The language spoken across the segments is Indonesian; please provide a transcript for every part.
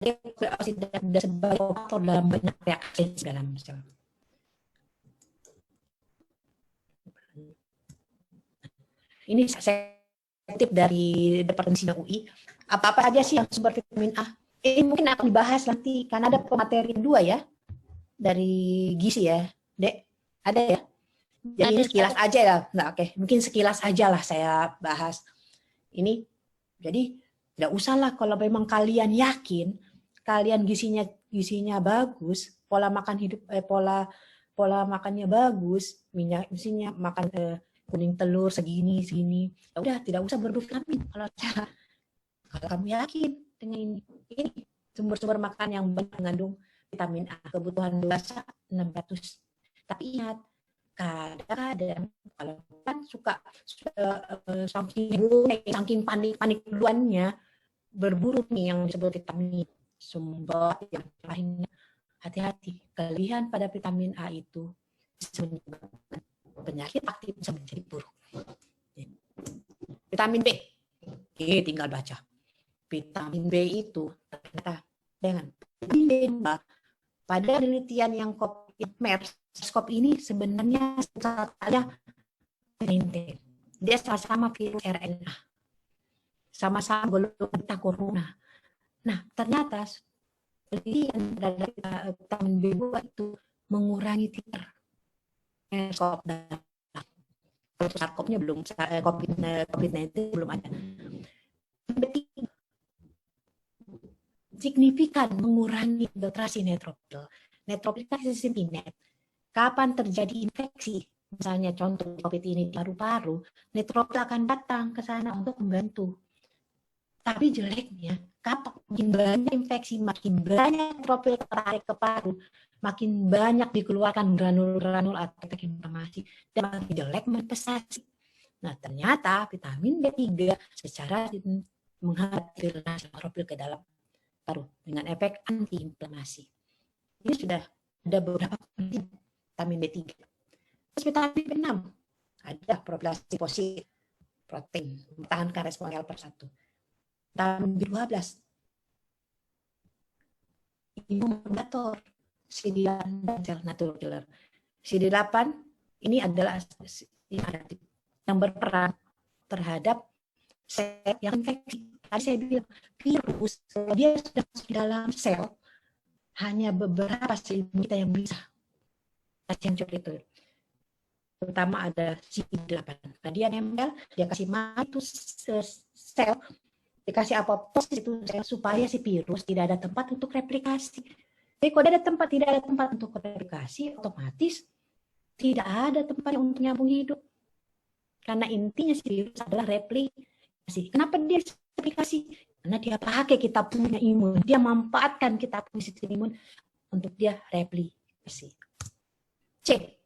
Antioksidan sebagai faktor dalam banyak reaksi dalam sel. Ini saya kutip dari Departemen UI. Apa-apa aja sih yang sumber vitamin A? Ini mungkin akan dibahas nanti karena ada pemateri 2 ya dari gizi ya, Dek. Ada ya? Jadi ini sekilas aja ya. Nah, oke. Mungkin sekilas aja lah saya bahas. Ini jadi tidak usah lah kalau memang kalian yakin kalian gizinya bagus, pola makan hidup pola makannya bagus, misalnya makan kuning telur segini. Ya udah tidak usah bervitamin kalau kamu yakin dengan ini sumber-sumber makan yang banyak mengandung vitamin A, kebutuhan dewasa 600. Tapi ingat, kadang-kadang kalau kan suka saking panik duluannya berburu nih yang disebut vitamin sumber yang lainnya. Hati-hati, kelebihan pada vitamin A itu bisa menyebabkan penyakit aktif bisa menjadi buruk. Vitamin B, oke, tinggal baca. Vitamin B itu ternyata dengan pada penelitian yang MERS-CoV ini sebenarnya saya dia sama-sama virus RNA, sama-sama golongan corona. Nah, ternyata penelitian terhadap vitamin B2 itu mengurangi titer MERS-CoV. SARS-CoV-nya belum, COVID-19 belum ada. Signifikan mengurangi infiltrasi neutropil. Neutropil kan sistem inet. Kapan terjadi infeksi, misalnya contoh COVID ini di paru-paru, neutropil akan datang ke sana untuk membantu. Tapi jeleknya, kapan makin banyak infeksi, makin banyak neutropil tertarik ke paru, makin banyak dikeluarkan granul-granul atau inflamasi, dan makin jelek manifestasi. Nah, ternyata vitamin B3 secara menghambat filtrasi neutropil ke dalam paru dengan efek antiinflamasi. Ini sudah ada beberapa vitamin B3. Terus vitamin B6 ada propilasi positif protein mempertahankan respon L/1. Vitamin B12 imunomodulator CD8 dan sel natural killer. CD8 ini adalah yang berperan terhadap sel yang infeksi. Tadi saya bilang virus dia sudah masuk di dalam sel, hanya beberapa sel kita yang bisa hancur itu. Terutama ada CD8. Nah, dia nempel, dia kasih mati sel, dikasih apoptos itu sel supaya si virus tidak ada tempat untuk replikasi. Jadi kalau tidak ada tempat untuk replikasi, otomatis tidak ada tempat untuk nyambung hidup. Karena intinya si virus adalah replikasi. Kenapa dia replikasi? Karena dia pakai kita punya imun, dia manfaatkan kita punya sistem imun untuk dia replikasi. C.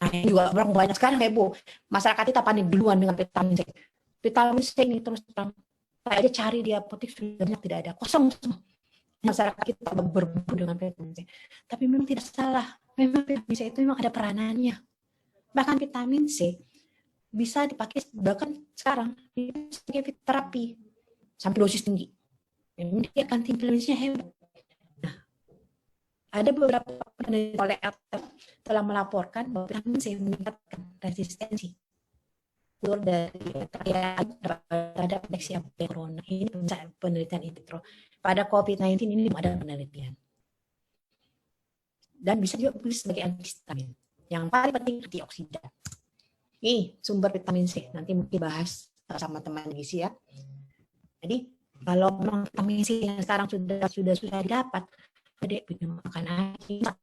Nah, ini juga orang banyak sekarang heboh. Masyarakat kita panik duluan dengan vitamin C. Vitamin C ini terus terang saya cari di apotek sudah banyak tidak ada, kosong semua. Masyarakat kita berburu dengan vitamin C. Tapi memang tidak salah. Memang vitamin C itu memang ada peranannya. Bahkan vitamin C bisa dipakai bahkan sekarang sebagai terapi sampai dosis tinggi. Ini dia anti-inflamasinya hebat. Nah, ada beberapa penelitian oleh telah melaporkan bahwa vitamin C meningkatkan resistensi terhadap infeksi corona. Ini penelitian in vitro. Pada COVID-19 ini ada penelitian. Dan bisa juga sebagai antihistamin. Yang paling penting antioksidan. Ini sumber vitamin C. Nanti mungkin bahas sama teman gizi ya. Jadi kalau memang vitamin C yang sekarang sudah didapat, Dek makan aja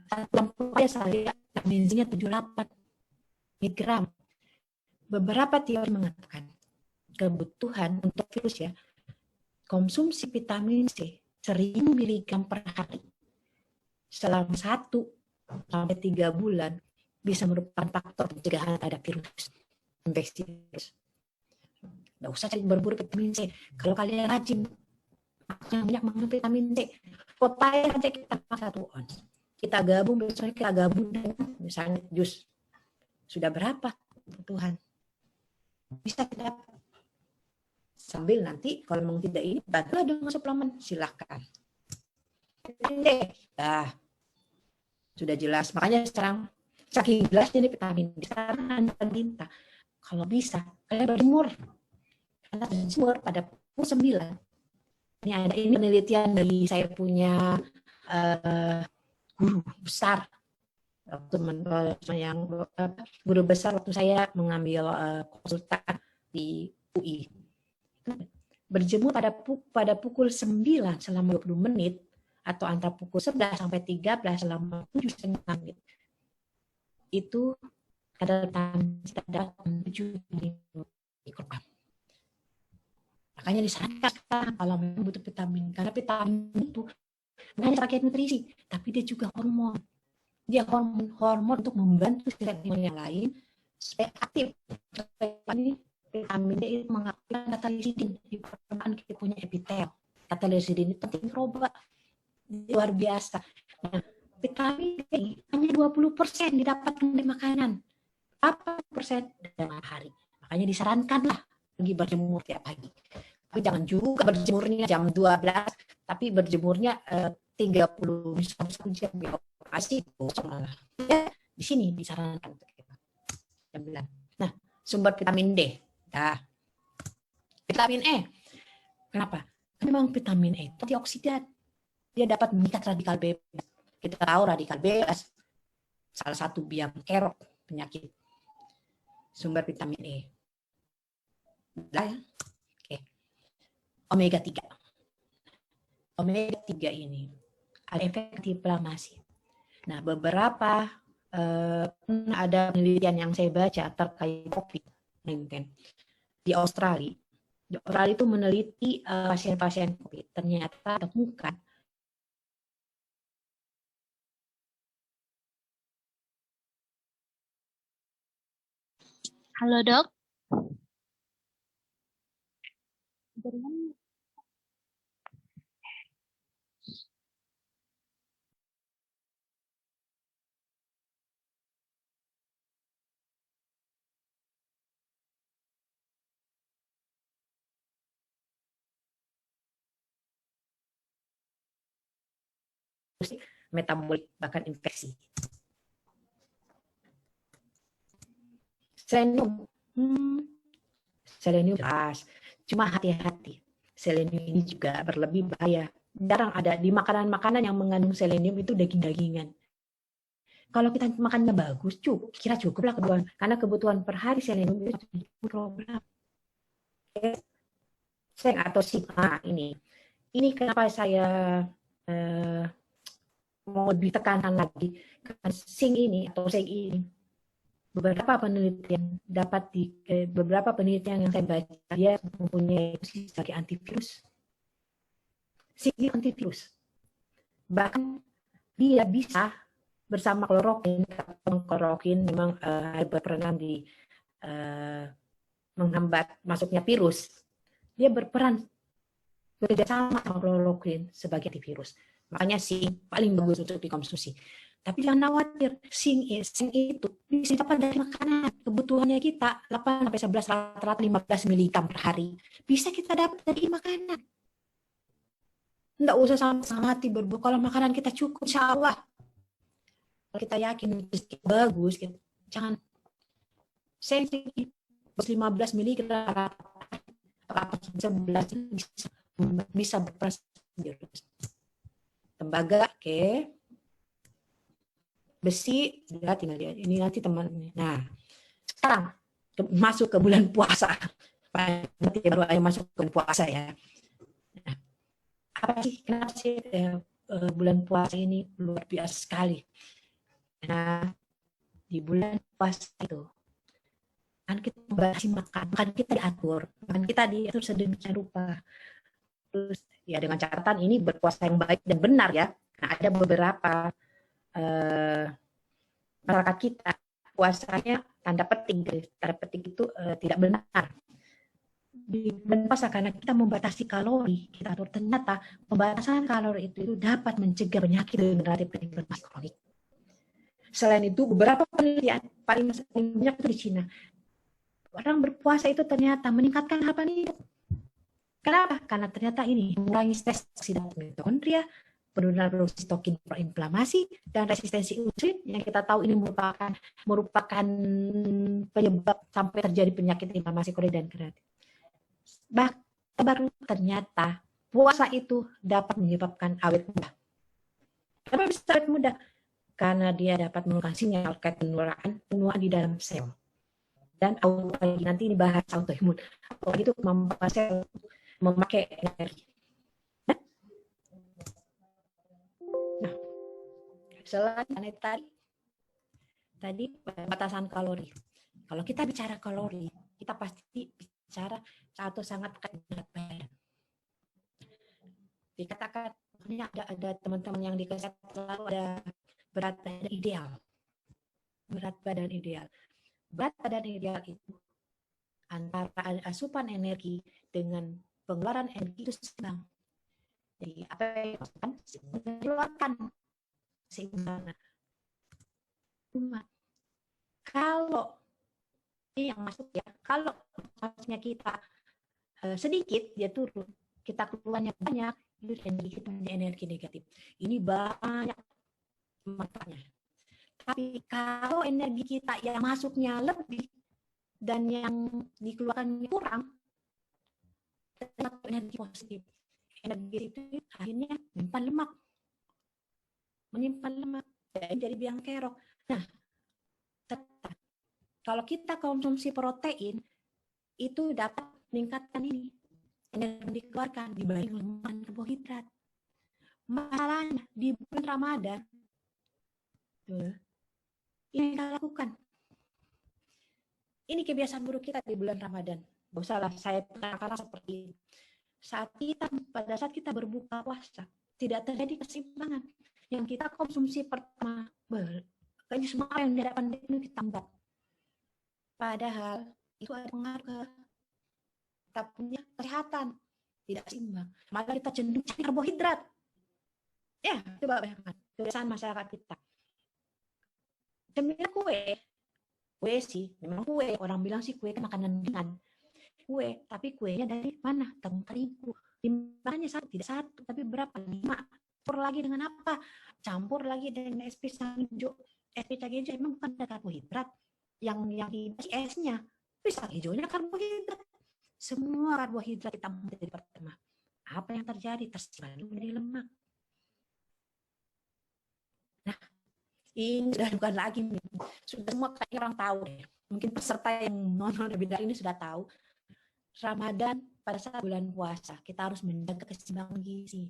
satu saya vitamin C-nya 78 miligram. Beberapa teori mengatakan kebutuhan untuk virus ya konsumsi vitamin C 1000 mg per hari selama 1 sampai 3 bulan bisa merupakan faktor pencegahan terhadap virus infeksi virus. Nggak usah cari berburu vitamin C. Kalau kalian rajin banyak makan vitamin C, pepaya aja kita makan 1 ons. Kita gabung besoknya kita gabung dengan misalnya jus. Sudah berapa kebutuhan? Bisa kita Sambil nanti kalau memang tidak ini, bantulah dengan suplemen, silakan. Nah, sudah jelas. Makanya sekarang saking jelasnya ini vitamin D, sekarang minta kalau bisa kalian berjemur. Karena berjemur pada pukul 9. Ini ada ini penelitian dari saya punya guru besar waktu yang guru besar waktu saya mengambil konsultan di UI. Berjemur pada pukul 9 selama 20 menit atau antara pukul 11 sampai 13 selama 7,5 menit. Itu kadar vitamin 7 mikrogram. Makanya disarankan kalau memang butuh vitamin, karena vitamin itu bukan hanya terkait nutrisi, tapi dia juga hormon. Dia hormon untuk membantu sistem imun yang lain supaya aktif. Ini vitamin D itu mengaktifkan katalisidin di permukaan kita punya epitel. Katalisidin itu penting mikroba, luar biasa. Nah, vitamin D hanya 20% didapatkan dari makanan. Berapa persen dari hari? Makanya disarankanlah pergi berjemur tiap pagi. Tapi jangan juga berjemurnya jam 12, tapi berjemurnya 30 1 jam kasih ya, di sini disarankan untuk kita. Nah, sumber vitamin D. Nah, vitamin E. Kenapa? Karena memang vitamin E itu antioksidan. Dia dapat mengikat radikal bebas. Kita tahu radikal bebas salah satu biang kerok penyakit. Sumber vitamin E. Nah, oke. Omega 3. Omega 3 ini ada efek antiinflamasi. Nah, beberapa ada penelitian yang saya baca terkait COVID-19 di Australia. Di Australia itu meneliti pasien-pasien COVID. Ternyata temukan Halo dok. metabolik bahkan infeksi. Selenium, selenium jelas, cuma hati-hati. Selenium ini juga berlebih bahaya. Jarang ada di makanan-makanan yang mengandung selenium itu daging-dagingan. Kalau kita makannya bagus, kira cukup lah kebutuhan. Karena kebutuhan per hari selenium itu 1 mikrogram. Seng atau zinc. Nah, ini kenapa saya mau lebih tekankan lagi. Karena zinc ini atau seng ini beberapa penelitian beberapa penelitian yang saya baca dia mempunyai fungsi sebagai antivirus. Zinc antivirus. Bahkan dia bisa bersama klorokin memang berperan di menghambat masuknya virus. Dia berperan bekerja sama sama klorokin sebagai antivirus. Makanya zinc paling bagus untuk dikonsumsi. Tapi jangan khawatir, zinc itu bisa dapat dari makanan. Kebutuhannya kita 8 sampai 11 rata-rata 15 mg per hari. Bisa kita dapat dari makanan. Enggak usah sama hati berbuat. Kalau makanan kita cukup, insya Allah. Kalau kita yakin bagus, kita jangan zinc 15 mg rata-rata 11 bisa berperan. Tembaga, oke. Besi, ya tinggal lihat. Ini nanti teman. Nah, sekarang masuk ke bulan puasa. Nanti baru aja masuk ke bulan puasa ya. Nah, kenapa sih bulan puasa ini luar biasa sekali? Nah, di bulan puasa itu kan kita membatasi makan kita diatur, makan kita diatur sedemikian rupa. Terus ya dengan catatan ini berpuasa yang baik dan benar ya. Nah, ada beberapa masyarakat kita puasanya tanda petik itu tidak benar di bulan puasa karena kita membatasi kalori. Kita atur, ternyata pembatasan kalori itu dapat mencegah penyakit degeneratif kronik. Selain itu beberapa penelitian paling banyak itu di Cina, orang berpuasa itu ternyata meningkatkan harapan hidup. Kenapa? Karena ternyata ini mengurangi stres oksidan mitokondria, penurunan produksi tokin proinflamasi, dan resistensi insulin yang kita tahu ini merupakan penyebab sampai terjadi penyakit inflamasi koroner dan keratin. Baru ternyata puasa itu dapat menyebabkan awet muda. Kenapa bisa awet muda? Karena dia dapat menurunkan sinyal penuaan di dalam sel. Dan nanti ini bahas autoimun. Itu kemampuan sel memakai energi. Nah, selain tadi batasan kalori. Kalau kita bicara kalori, kita pasti bicara satu sangat berat badan. Dikatakan ada teman-teman yang di kesehatan selalu ada berat badan ideal. Berat badan ideal. Berat badan ideal itu antara asupan energi dengan pengeluaran energi itu seimbang. Jadi apa yang dikeluarkan seimbang. Kalau ini yang masuk ya, kalau masuknya kita sedikit dia turun, kita keluarnya banyak, itu energi negatif. Ini banyak manfaatnya. Tapi kalau energi kita yang masuknya lebih dan yang dikeluarkan kurang, energi positif. Energi itu akhirnya menyimpan lemak, jadi biang kerok. Nah, tetap kalau kita konsumsi protein itu dapat meningkatkan ini energi dikeluarkan dibanding lemak karbohidrat. Masalahnya di bulan Ramadan ini kita lakukan. Ini kebiasaan buruk kita di bulan Ramadan. Gak usah lah saya karena seperti ini. Pada saat kita berbuka puasa, tidak terjadi keseimbangan. Yang kita konsumsi pertama, kayaknya semua yang dihadapan itu ditambah. Padahal itu ada pengaruh ke kita punya kesehatan, tidak seimbang. Malah kita cenderung cari karbohidrat. Ya, coba bayangkan kebiasaan masyarakat kita. Cemilan kue sih, memang kue. Orang bilang sih kue kan makanan ringan. Kue, tapi kuenya dari mana? Tepung terigu. Timbangnya tidak satu, tapi berapa? 5. Campur lagi dengan apa? Campur lagi dengan es pisang hijau. Es pisang hijau emang bukan ada karbohidrat. Yang di esnya, pisang hijaunya karbohidrat. Semua karbohidrat kita dari pertama. Apa yang terjadi? Tersimpan menjadi lemak. Nah, ini sudah bukan lagi. Sudah semua kayak orang tahu deh. Mungkin peserta yang nonton webinar ini sudah tahu. Ramadan pada saat bulan puasa kita harus menjaga keseimbangan gizi.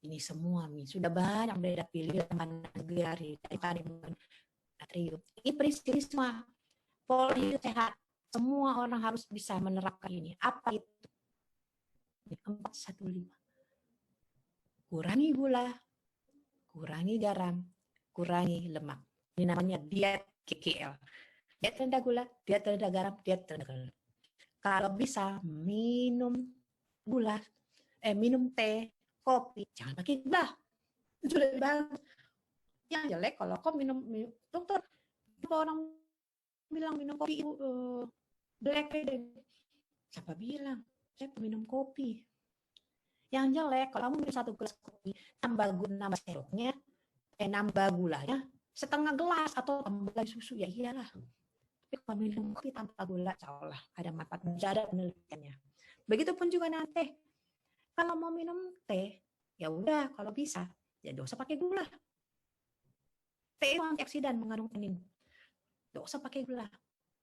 Ini semua nih sudah banyak beda pilihan dari natrium. Ini prinsip semua pola hidup sehat. Semua orang harus bisa menerapkan ini. Apa itu? 415. Kurangi gula, kurangi garam, kurangi lemak. Ini namanya diet KKL. Diet rendah gula, diet rendah garam, diet rendah gula. Kalau bisa minum teh, kopi, jangan pakai gula. Sudah bagus. Yang jelek kalau kau minum dokter, orang bilang minum kopi itu jelek deh. Siapa bilang? Saya minum kopi. Yang jelek kalau kamu minum 1 gelas kopi, nambah sirupnya, nambah gulanya setengah gelas atau tambah susu, ya iyalah. Tapi kalau minum kopi tanpa gula, seolah ada manfaat, ada penelitiannya. Begitupun juga nanti, kalau mau minum teh, ya udah kalau bisa, ya nggak usah pakai gula. Teh itu antioksidan, mengandung tanin. Nggak usah pakai gula.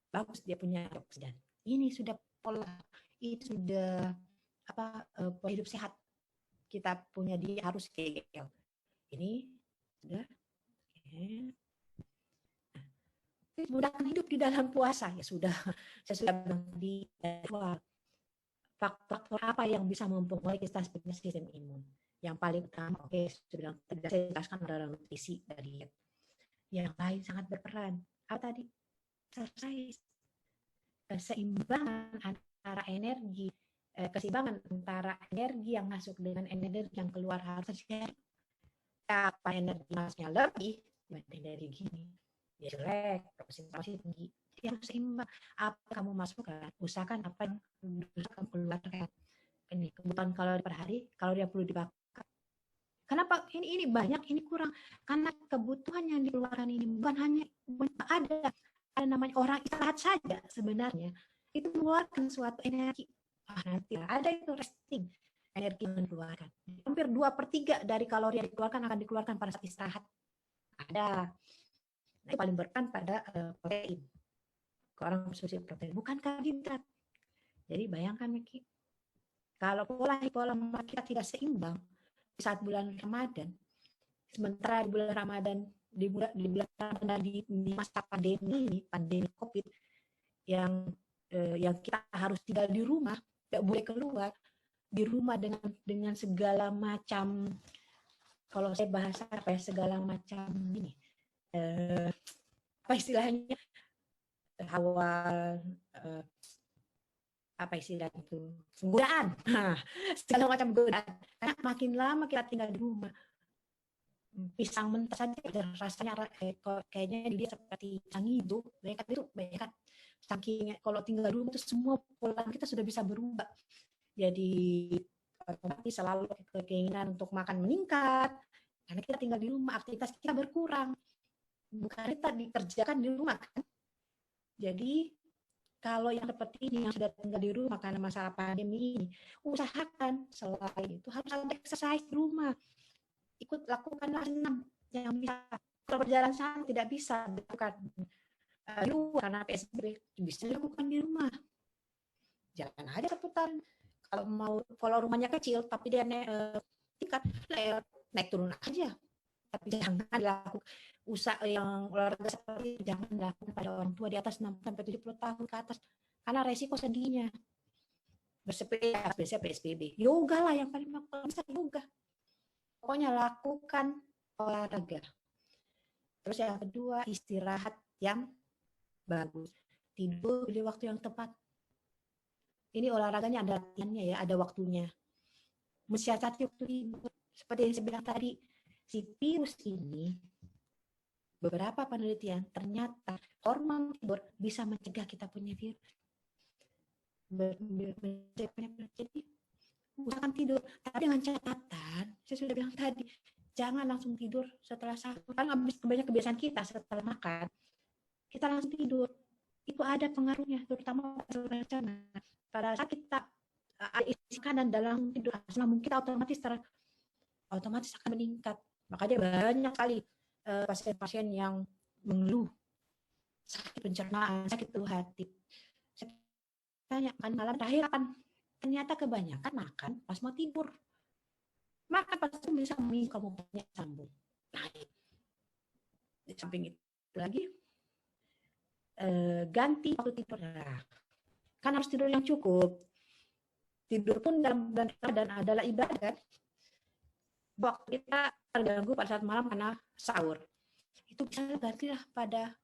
Bagus dia punya antioksidan. Ini sudah pola, itu sudah pola hidup sehat. Kita punya dia harus KGL. Ini sudah. Okay. Mudahkan hidup di dalam puasa, ya sudah. Saya sudah bilang di faktor apa yang bisa mempengaruhi sistem imun. Yang paling utama, saya jelaskan adalah nutrisi dan diet. Yang lain sangat berperan. Apa tadi? Keseimbangan antara energi, keseimbangan antara energi yang masuk dengan energi yang keluar harus terjadi. Apa energi masuknya lebih dibanding dari gini, ya jelek, konsentrasi tinggi. Jadi harus seimbang. Apa kamu masukkan, usahakan apa yang kamu keluarkan. ini kebutuhan kalori per hari, kalori yang perlu dibakar. Kenapa ini banyak, ini kurang? Karena kebutuhan yang dikeluarkan ini bukan hanya ada namanya orang istirahat saja sebenarnya itu mengeluarkan suatu energi. Nanti ada itu resting, energi yang dikeluarkan. Hampir 2/3 dari kalori yang dikeluarkan akan dikeluarkan pada saat istirahat. Ada. Nah, itu paling berperan pada protein. Orang konsumsi protein, bukan karbohidrat. Jadi bayangkan, Miki, kalau pola makan kita tidak seimbang di saat bulan Ramadan, sementara di bulan Ramadan di masa pandemi ini, pandemi COVID yang kita harus tinggal di rumah, tidak boleh keluar, di rumah dengan segala macam, kalau saya bahasa apa ya, segala macam ini, apa istilahnya, hawa, apa istilahnya itu, godaan, segala macam godaan. Karena makin lama kita tinggal di rumah, pisang mentah saja rasanya kayaknya dia seperti pisang hijau, banyak kan saking kalau tinggal di rumah itu semua pola kita sudah bisa berubah. Jadi otomatis selalu keinginan untuk makan meningkat karena kita tinggal di rumah, aktivitas kita berkurang, bukan kita dikerjakan di rumah kan. Jadi kalau yang seperti ini yang sudah tinggal di rumah karena masalah pandemi ini, usahakan selain itu harus ada exercise di rumah. Ikut lakukanlah senam yang bisa. Kalau berjalan sana tidak bisa dilakukan di luar karena PSBB, bisa dilakukan di rumah. Jalan aja seputaran. Kalau mau, kalau rumahnya kecil tapi dia tingkat naik turun aja. Tapi jangan dilakukan usaha yang olahraga seperti itu, jangan dilakukan pada orang tua di atas 60-70 tahun ke atas karena resiko sedihnya. Bersepeda, biasanya PSBB. Yoga lah yang paling bisa, yoga. Pokoknya lakukan olahraga. Terus yang kedua, istirahat yang bagus. Tidur di waktu yang tepat. Ini olahraganya ada latihannya ya, ada waktunya. Mensiasati waktu tidur. Seperti yang saya bilang tadi, si virus ini, beberapa penelitian ternyata hormon tidur bisa mencegah kita punya virus. Jadi usahakan tidur, tapi dengan catatan, saya sudah bilang tadi, jangan langsung tidur setelah sahur. Kan banyak kebiasaan kita setelah makan, kita langsung tidur. Itu ada pengaruhnya, terutama pada saat kita ada isi kanan dalam tidur, asam kita otomatis akan meningkat. Makanya banyak kali pasien-pasien yang mengeluh sakit pencernaan, sakit hati. Saya tanya, malam terakhir kapan? Ternyata kebanyakan makan pas mau tidur. Makan pas bisa kamu banyak sambung. Nah, di samping itu lagi ganti waktu tidur. Nah, kan harus tidur yang cukup. Tidur pun dalam bulan Ramadan adalah ibadah. Waktu kita terganggu pada saat malam karena sahur. Itu bisa gantilah pada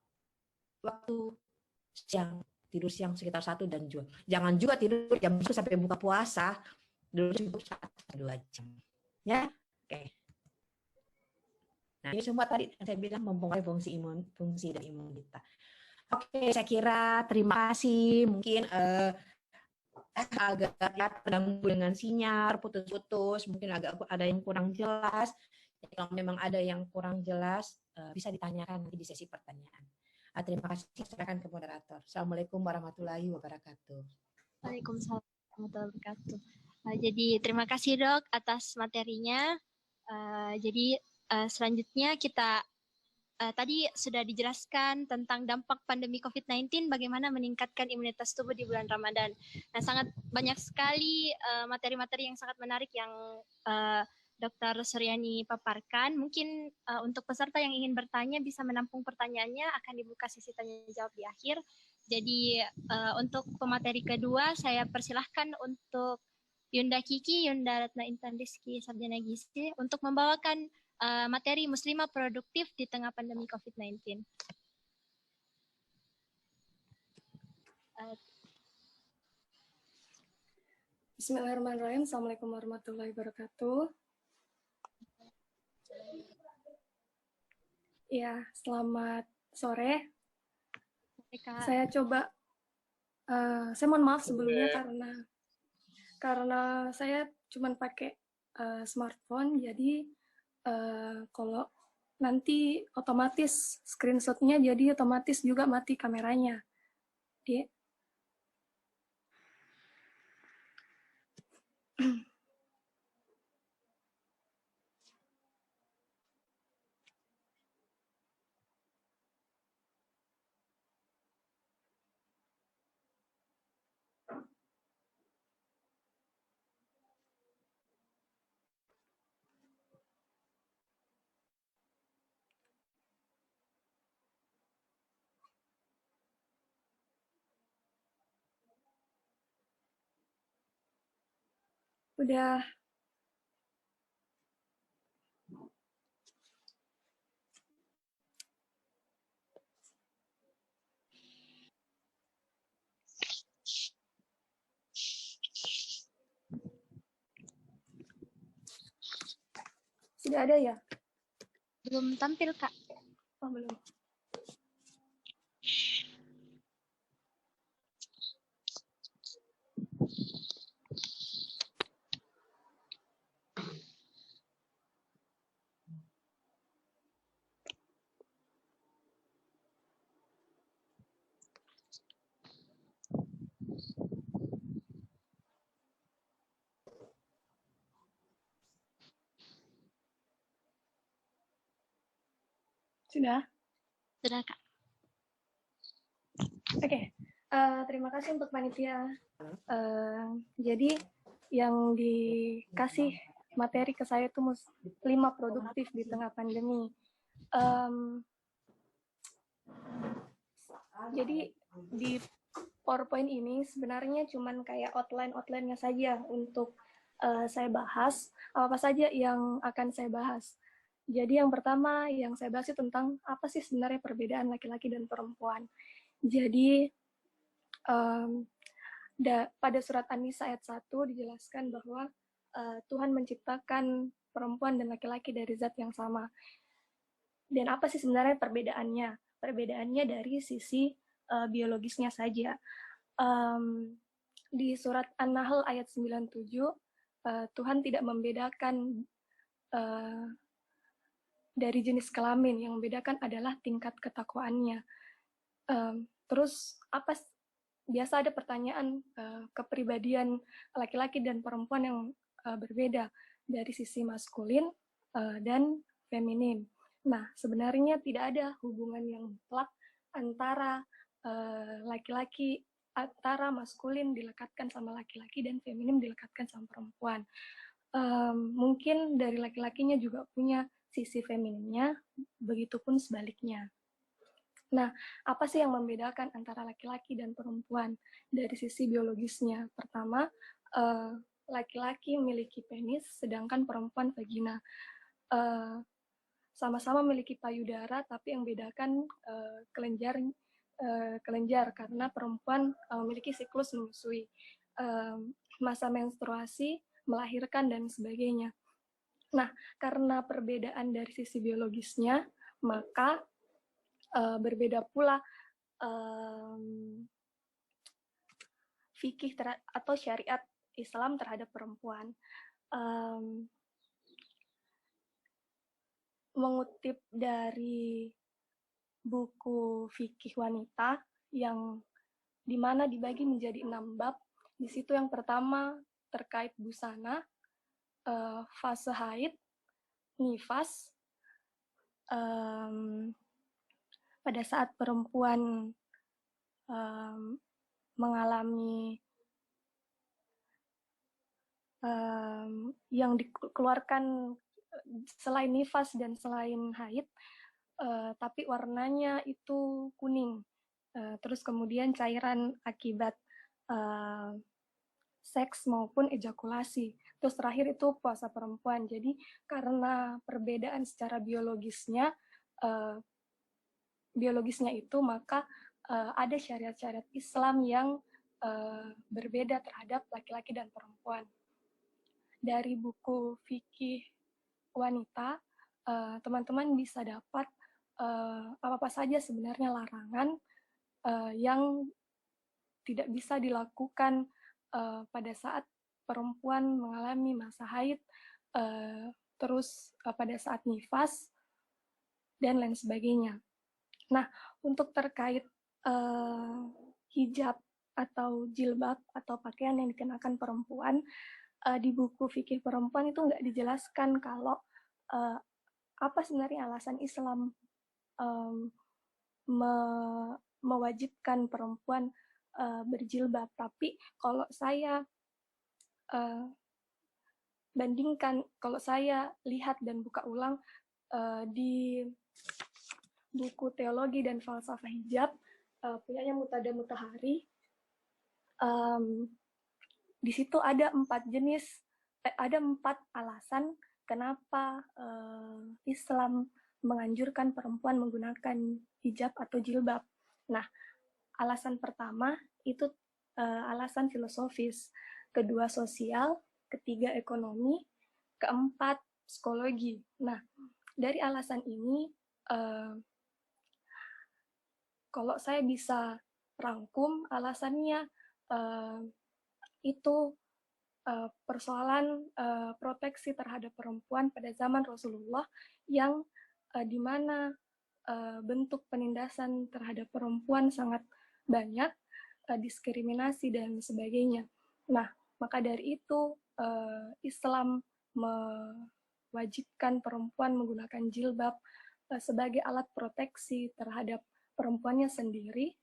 waktu siang, tidur siang sekitar 1 dan 2. Jangan juga tidur jam 1 sampai buka puasa. Dulu cukup 1-2 jam. Ya, oke. Nah, ini semua tadi saya bilang mempengaruhi fungsi dan imun kita. Oke, saya kira terima kasih. Mungkin agak terganggu dengan sinyal, putus-putus, mungkin agak ada yang kurang jelas. Jadi kalau memang ada yang kurang jelas, bisa ditanyakan nanti di sesi pertanyaan. Terima kasih, silakan ke moderator. Assalamualaikum warahmatullahi wabarakatuh. Waalaikumsalam warahmatullahi wabarakatuh. Jadi terima kasih Dok atas materinya. Jadi selanjutnya kita tadi sudah dijelaskan tentang dampak pandemi COVID-19, bagaimana meningkatkan imunitas tubuh di bulan Ramadan. Nah, sangat banyak sekali materi-materi yang sangat menarik yang Dr. Suryani paparkan. Mungkin untuk peserta yang ingin bertanya bisa menampung pertanyaannya, akan dibuka sesi tanya jawab di akhir. Jadi untuk pemateri kedua, saya persilahkan untuk Yunda Kiki, Yunda Ratna Intan Rizky Sarjana Gizi untuk membawakan materi Muslimah Produktif di Tengah Pandemi COVID-19. Bismillahirrahmanirrahim. Assalamualaikum warahmatullahi wabarakatuh. Ya, selamat sore. Saya coba, saya mohon maaf sebelumnya karena karena saya cuma pakai smartphone, jadi kalau nanti otomatis screenshotnya jadi otomatis juga mati kameranya. Jadi, udah. Sudah ada ya? Belum tampil, Kak. Oh, belum. Sudah? Sudah, Kak. Oke. Terima kasih untuk panitia. Jadi yang dikasih materi ke saya itu 5 produktif di tengah pandemi. Jadi di PowerPoint ini sebenarnya cuman kayak outline-nya saja untuk saya bahas apa saja yang akan saya bahas. Jadi yang pertama yang saya bahas itu tentang apa sih sebenarnya perbedaan laki-laki dan perempuan. Jadi pada surat An-Nisa ayat 1 dijelaskan bahwa Tuhan menciptakan perempuan dan laki-laki dari zat yang sama. Dan apa sih sebenarnya perbedaannya? Perbedaannya dari sisi biologisnya saja. Di surat An-Nahl ayat 97, Tuhan tidak membedakan dari jenis kelamin, yang membedakan adalah tingkat ketakwaannya. Terus apa biasa ada pertanyaan kepribadian laki-laki dan perempuan yang berbeda dari sisi maskulin dan feminin. Nah, sebenarnya tidak ada hubungan yang mutlak antara laki-laki, antara maskulin dilekatkan sama laki-laki dan feminin dilekatkan sama perempuan. Mungkin dari laki-lakinya juga punya sisi femininnya, begitupun sebaliknya. Nah, apa sih yang membedakan antara laki-laki dan perempuan dari sisi biologisnya? Pertama, laki-laki memiliki penis, sedangkan perempuan vagina. Sama-sama memiliki payudara, tapi yang bedakan kelenjar karena perempuan memiliki siklus menyusui, masa menstruasi, melahirkan, dan sebagainya. Nah, karena perbedaan dari sisi biologisnya, maka berbeda pula fikih atau syariat Islam terhadap perempuan. Mengutip dari buku fikih wanita yang dimana dibagi menjadi 6 bab. Di situ yang pertama terkait busana, fase haid, nifas, pada saat perempuan mengalami yang dikeluarkan selain nifas dan selain haid, tapi warnanya itu kuning. Terus kemudian cairan akibat seks maupun ejakulasi. Terus terakhir itu puasa perempuan. Jadi karena perbedaan secara biologisnya itu, maka ada syariat-syariat Islam yang berbeda terhadap laki-laki dan perempuan. Dari buku fikih wanita, teman-teman bisa dapat apa-apa saja sebenarnya larangan yang tidak bisa dilakukan pada saat perempuan mengalami masa haid, terus pada saat nifas, dan lain sebagainya. Nah, untuk terkait hijab atau jilbab atau pakaian yang dikenakan perempuan, di buku fikih perempuan itu nggak dijelaskan kalau apa sebenarnya alasan Islam mewajibkan perempuan berjilbab. Tapi kalau saya bandingkan, kalau saya lihat dan buka ulang di buku Teologi dan Falsafah Hijab punyanya Mutada Mutahari, di situ ada 4 jenis, ada 4 alasan kenapa Islam menganjurkan perempuan menggunakan hijab atau jilbab. Nah, alasan pertama itu alasan filosofis, kedua sosial, ketiga ekonomi, keempat psikologi. Nah, dari alasan ini, kalau saya bisa rangkum alasannya itu persoalan proteksi terhadap perempuan pada zaman Rasulullah yang di mana bentuk penindasan terhadap perempuan sangat banyak, diskriminasi dan sebagainya. Nah, maka dari itu Islam mewajibkan perempuan menggunakan jilbab sebagai alat proteksi terhadap perempuannya sendiri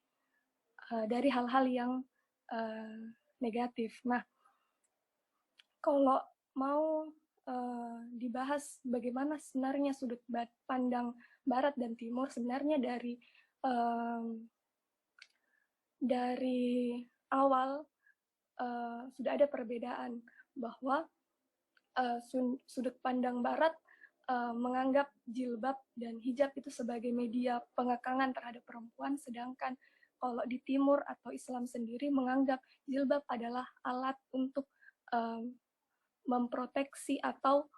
dari hal-hal yang negatif. Nah, kalau mau dibahas bagaimana sebenarnya sudut pandang Barat dan Timur, sebenarnya dari awal sudah ada perbedaan bahwa sudut pandang Barat menganggap jilbab dan hijab itu sebagai media pengekangan terhadap perempuan, sedangkan kalau di Timur atau Islam sendiri menganggap jilbab adalah alat untuk memproteksi atau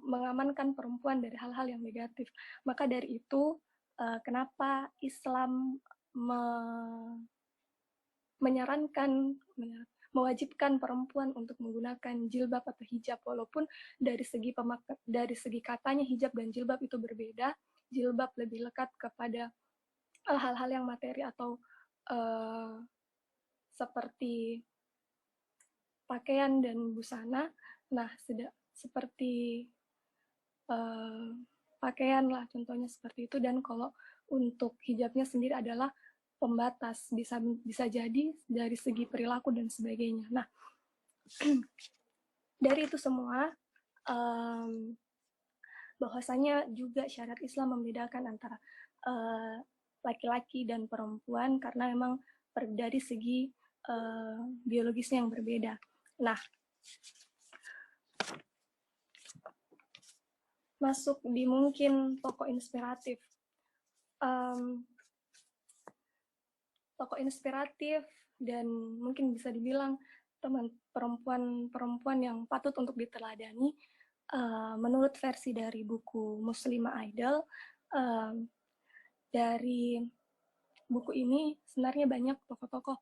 mengamankan perempuan dari hal-hal yang negatif. Maka dari itu, kenapa Islam mewajibkan perempuan untuk menggunakan jilbab atau hijab, walaupun dari segi katanya hijab dan jilbab itu berbeda. Jilbab lebih lekat kepada hal-hal yang materi atau seperti pakaian dan busana. Nah, seperti pakaian lah contohnya seperti itu. Dan kalau untuk hijabnya sendiri adalah pembatas, bisa jadi dari segi perilaku dan sebagainya. Nah, dari itu semua bahwasanya juga syariat Islam membedakan antara laki-laki dan perempuan karena memang dari segi biologisnya yang berbeda. Nah, masuk di mungkin tokoh inspiratif. Tokoh inspiratif dan mungkin bisa dibilang teman perempuan yang patut untuk diteladani menurut versi dari buku Muslimah Idol. Dari buku ini sebenarnya banyak tokoh-tokoh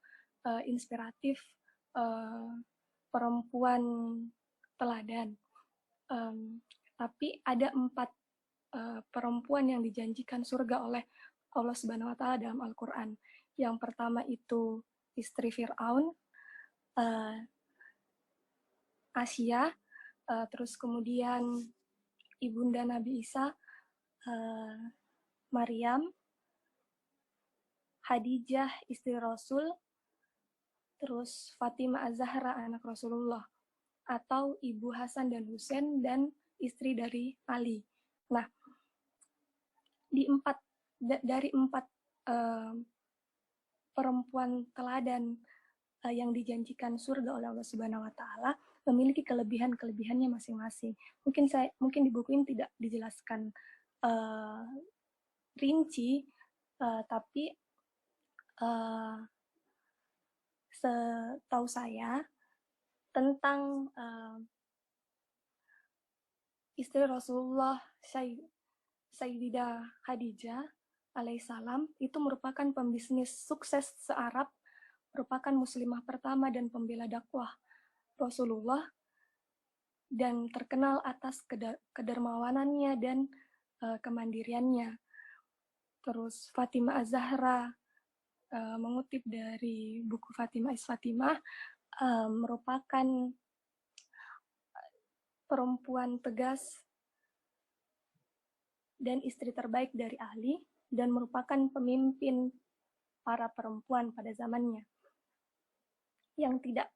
inspiratif perempuan teladan. Tapi ada 4 perempuan yang dijanjikan surga oleh Allah Subhanahu wa Ta'ala dalam Al-Quran. Yang pertama itu istri Fir'aun, Asia, terus kemudian ibunda Nabi Isa, Maryam, Khadijah istri Rasul, terus Fatimah Az-Zahra anak Rasulullah, atau Ibu Hasan dan Husain dan istri dari Ali. Nah, dari 4 perempuan teladan yang dijanjikan surga oleh Allah Subhanahu wa Ta'ala memiliki kelebihannya masing-masing. Mungkin di buku ini tidak dijelaskan rinci, tapi setahu saya tentang istri Rasulullah Sayyidah Khadijah alaihissalam itu merupakan pembisnis sukses se-Arab, merupakan muslimah pertama dan pembela dakwah Rasulullah dan terkenal atas kedermawanannya dan kemandiriannya. Terus Fatimah Az-Zahra, mengutip dari buku Fatimah is Fatimah, merupakan perempuan tegas dan istri terbaik dari Ali dan merupakan pemimpin para perempuan pada zamannya yang tidak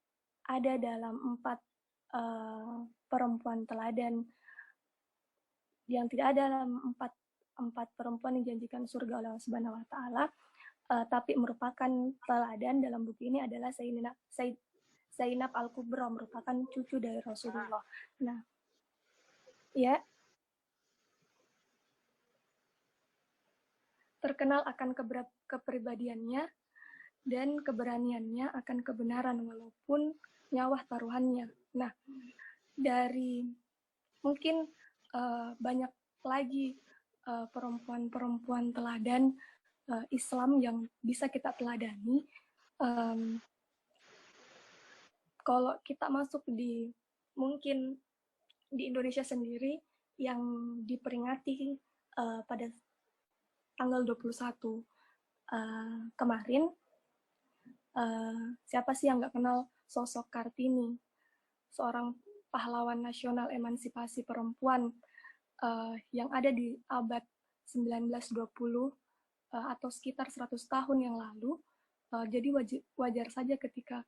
ada dalam 4 perempuan teladan, yang tidak ada dalam empat perempuan yang dijanjikan surga oleh Allah Subhanahu wa Ta'ala, tapi merupakan teladan dalam buku ini adalah Zainab Al-Kubra, merupakan cucu dari Rasulullah. Nah, ya, terkenal akan kepribadiannya dan keberaniannya akan kebenaran walaupun nyawa taruhannya. Nah, dari mungkin banyak lagi perempuan-perempuan teladan Islam yang bisa kita teladani. Kalau kita masuk mungkin di Indonesia sendiri yang diperingati pada tanggal 21 kemarin, siapa sih yang nggak kenal sosok Kartini, seorang pahlawan nasional emansipasi perempuan yang ada di abad 1920 atau sekitar 100 tahun yang lalu. Jadi wajar saja ketika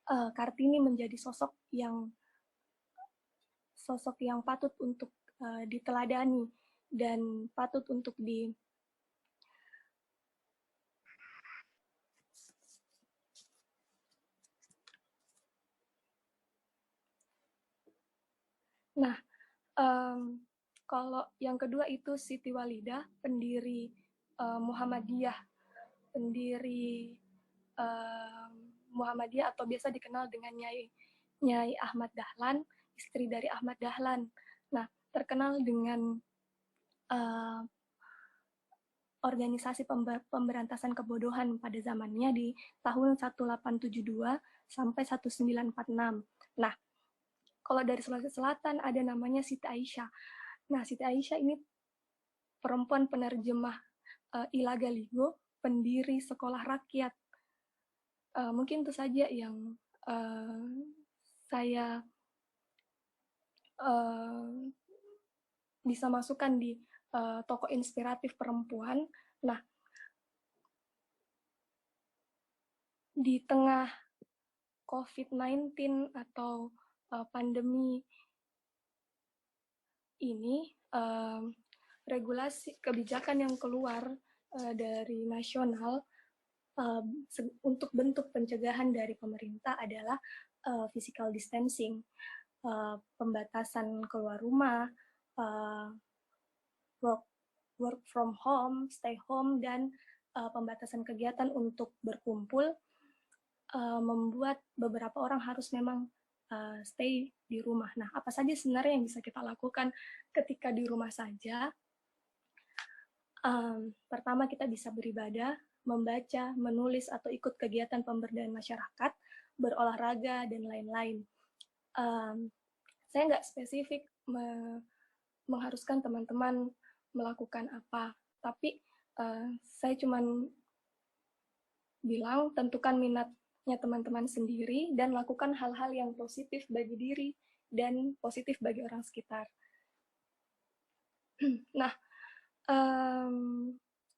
Kartini menjadi sosok yang patut untuk diteladani dan patut untuk Nah, kalau yang kedua itu Siti Walidah, pendiri Muhammadiyah, Muhammadiyah atau biasa dikenal dengan Nyai Ahmad Dahlan, istri dari Ahmad Dahlan. Nah, terkenal dengan organisasi pemberantasan kebodohan pada zamannya di tahun 1872 sampai 1946. Nah, kalau dari Sulawesi Selatan ada namanya Siti Aisyah. Nah, Siti Aisyah ini perempuan penerjemah Ilaga Ligo, pendiri sekolah rakyat. Mungkin itu saja yang saya bisa masukkan di tokoh inspiratif perempuan. Nah, di tengah COVID-19 atau pandemi ini, regulasi kebijakan yang keluar dari nasional untuk bentuk pencegahan dari pemerintah adalah physical distancing, pembatasan keluar rumah, work from home, stay home, dan pembatasan kegiatan untuk berkumpul, membuat beberapa orang harus memang stay di rumah. Nah, apa saja sebenarnya yang bisa kita lakukan ketika di rumah saja? Pertama, kita bisa beribadah, membaca, menulis, atau ikut kegiatan pemberdayaan masyarakat, berolahraga, dan lain-lain. Saya nggak spesifik mengharuskan teman-teman melakukan apa, tapi saya cuma bilang tentukan minatnya teman-teman sendiri dan lakukan hal-hal yang positif bagi diri dan positif bagi orang sekitar. Nah,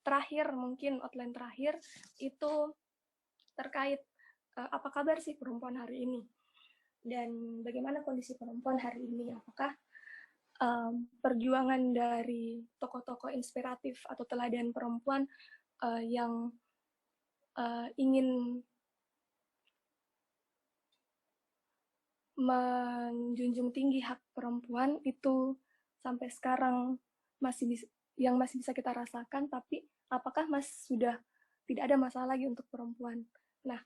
terakhir, mungkin outline terakhir itu terkait apa kabar sih perempuan hari ini dan bagaimana kondisi perempuan hari ini. Apakah perjuangan dari tokoh-tokoh inspiratif atau teladan perempuan yang ingin menjunjung tinggi hak perempuan itu sampai sekarang masih bisa kita rasakan, tapi apakah sudah tidak ada masalah lagi untuk perempuan? Nah,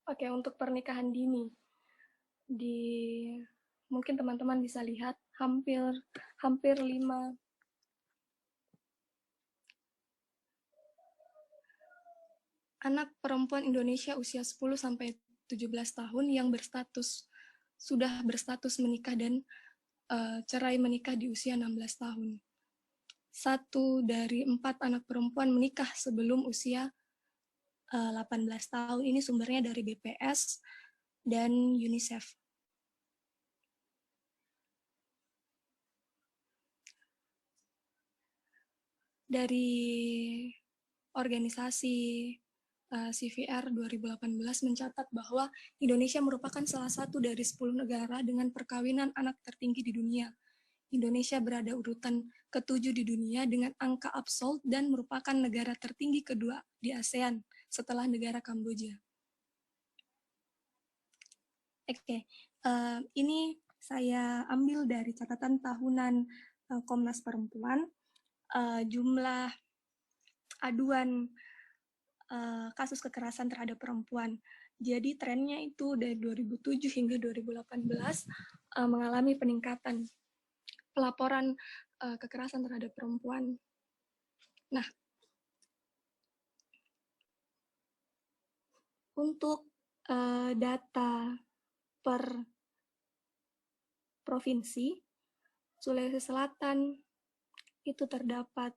oke, untuk pernikahan dini, mungkin teman-teman bisa lihat hampir 5 anak perempuan Indonesia usia 10 sampai 17 tahun yang sudah berstatus menikah dan cerai menikah di usia 16 tahun. 1 dari 4 anak perempuan menikah sebelum usia 18 tahun. Ini sumbernya dari BPS dan UNICEF. Dari organisasi CVR 2018 mencatat bahwa Indonesia merupakan salah satu dari 10 negara dengan perkawinan anak tertinggi di dunia. Indonesia berada urutan ke-7 di dunia dengan angka absolut dan merupakan negara tertinggi kedua di ASEAN setelah negara Kamboja. Oke, ini saya ambil dari catatan tahunan Komnas Perempuan. Jumlah aduan kasus kekerasan terhadap perempuan. Jadi trennya itu dari 2007 hingga 2018 mengalami peningkatan pelaporan kekerasan terhadap perempuan. Nah, untuk data per provinsi, Sulawesi Selatan itu terdapat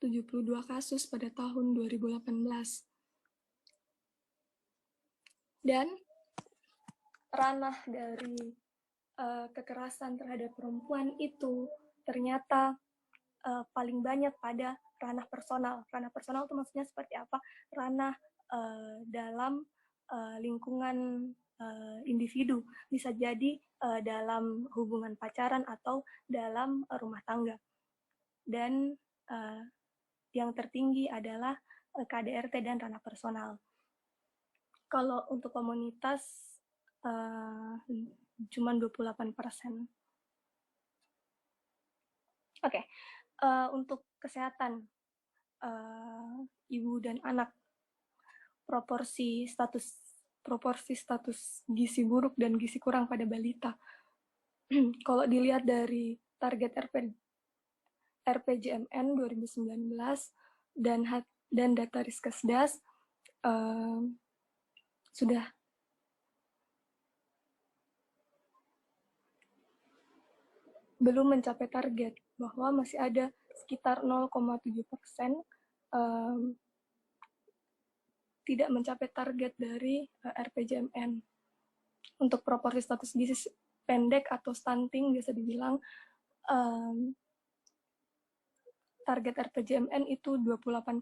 72 kasus pada tahun 2018. Dan ranah dari kekerasan terhadap perempuan itu ternyata paling banyak pada ranah personal. Ranah personal itu maksudnya seperti apa? Ranah dalam lingkungan individu. Bisa jadi dalam hubungan pacaran atau dalam rumah tangga. Dan yang tertinggi adalah KDRT dan ranah personal. Kalau untuk komunitas cuma 28%. Oke, untuk kesehatan ibu dan anak, proporsi status gizi buruk dan gizi kurang pada balita. Kalau dilihat dari target RPJMN 2019 dan data Riskesdas sudah belum mencapai target, bahwa masih ada sekitar 0,7% tidak mencapai target dari RPJMN. Untuk proporsi status gizi pendek atau stunting biasa dibilang target RPJMN itu 28%,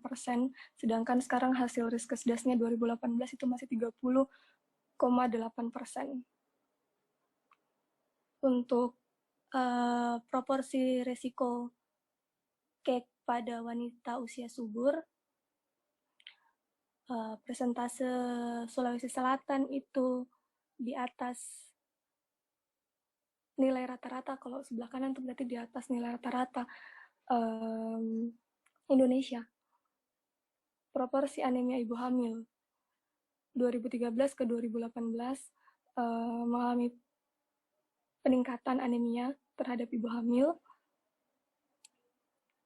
sedangkan sekarang hasil Riskesdasnya 2018 itu masih 30,8%. Untuk proporsi resiko KEK pada wanita usia subur, persentase Sulawesi Selatan itu di atas nilai rata-rata. Kalau sebelah kanan itu berarti di atas nilai rata-rata Indonesia. Proporsi anemia ibu hamil 2013 ke 2018 mengalami peningkatan anemia terhadap ibu hamil.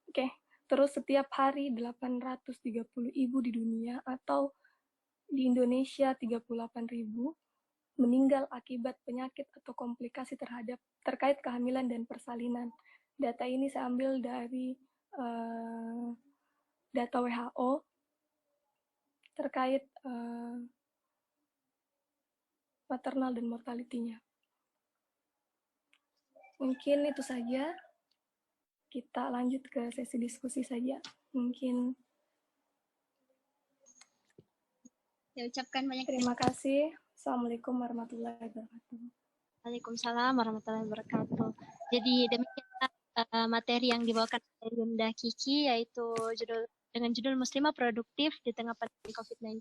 Oke, terus setiap hari 830 ibu di dunia atau di Indonesia 38.000 meninggal akibat penyakit atau komplikasi terkait kehamilan dan persalinan. Data ini saya ambil dari data WHO terkait maternal dan mortality-nya. Mungkin itu saja. Kita lanjut ke sesi diskusi saja. Mungkin. Saya ucapkan banyak terima kasih. Assalamualaikum warahmatullahi wabarakatuh. Waalaikumsalam warahmatullahi wabarakatuh. Jadi demikian materi yang dibawakan oleh Yunda Kiki, yaitu dengan judul Muslimah Produktif di Tengah Pandemi COVID-19.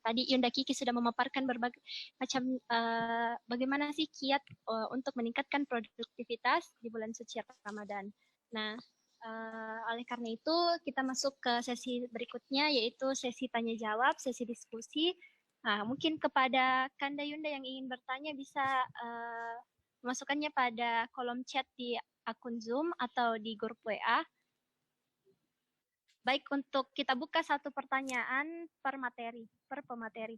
Tadi Yunda Kiki sudah memaparkan berbagai macam bagaimana sih kiat untuk meningkatkan produktivitas di bulan suci Ramadan. Nah, oleh karena itu kita masuk ke sesi berikutnya, yaitu sesi tanya jawab, sesi diskusi. Nah, mungkin kepada Kanda Yunda yang ingin bertanya bisa memasukkannya pada kolom chat di akun Zoom atau di grup WA. Baik, untuk kita buka satu pertanyaan per pemateri.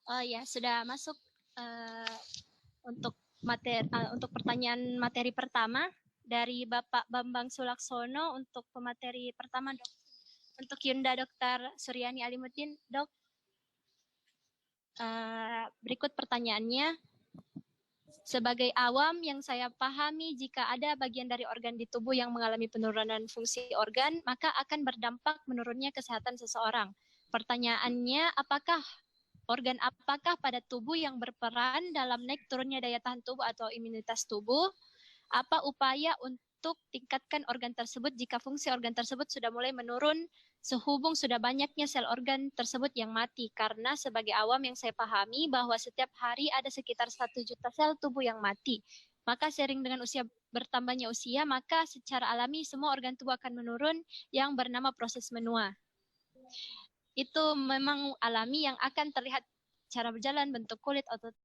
Oh ya, sudah masuk untuk pertanyaan materi pertama dari Bapak Bambang Sulaksono untuk pemateri pertama, Dok. Untuk Yunda Dr. Suryani Alimuddin, Dok. Berikut pertanyaannya. Sebagai awam yang saya pahami, jika ada bagian dari organ di tubuh yang mengalami penurunan fungsi organ, maka akan berdampak menurunnya kesehatan seseorang. Pertanyaannya, organ apakah pada tubuh yang berperan dalam naik turunnya daya tahan tubuh atau imunitas tubuh? Apa upaya untuk tingkatkan organ tersebut jika fungsi organ tersebut sudah mulai menurun sehubung sudah banyaknya sel organ tersebut yang mati? Karena sebagai awam yang saya pahami bahwa setiap hari ada sekitar 1 juta sel tubuh yang mati. Maka seiring dengan bertambahnya usia, maka secara alami semua organ tubuh akan menurun yang bernama proses menua. Itu memang alami yang akan terlihat cara berjalan, bentuk kulit, otot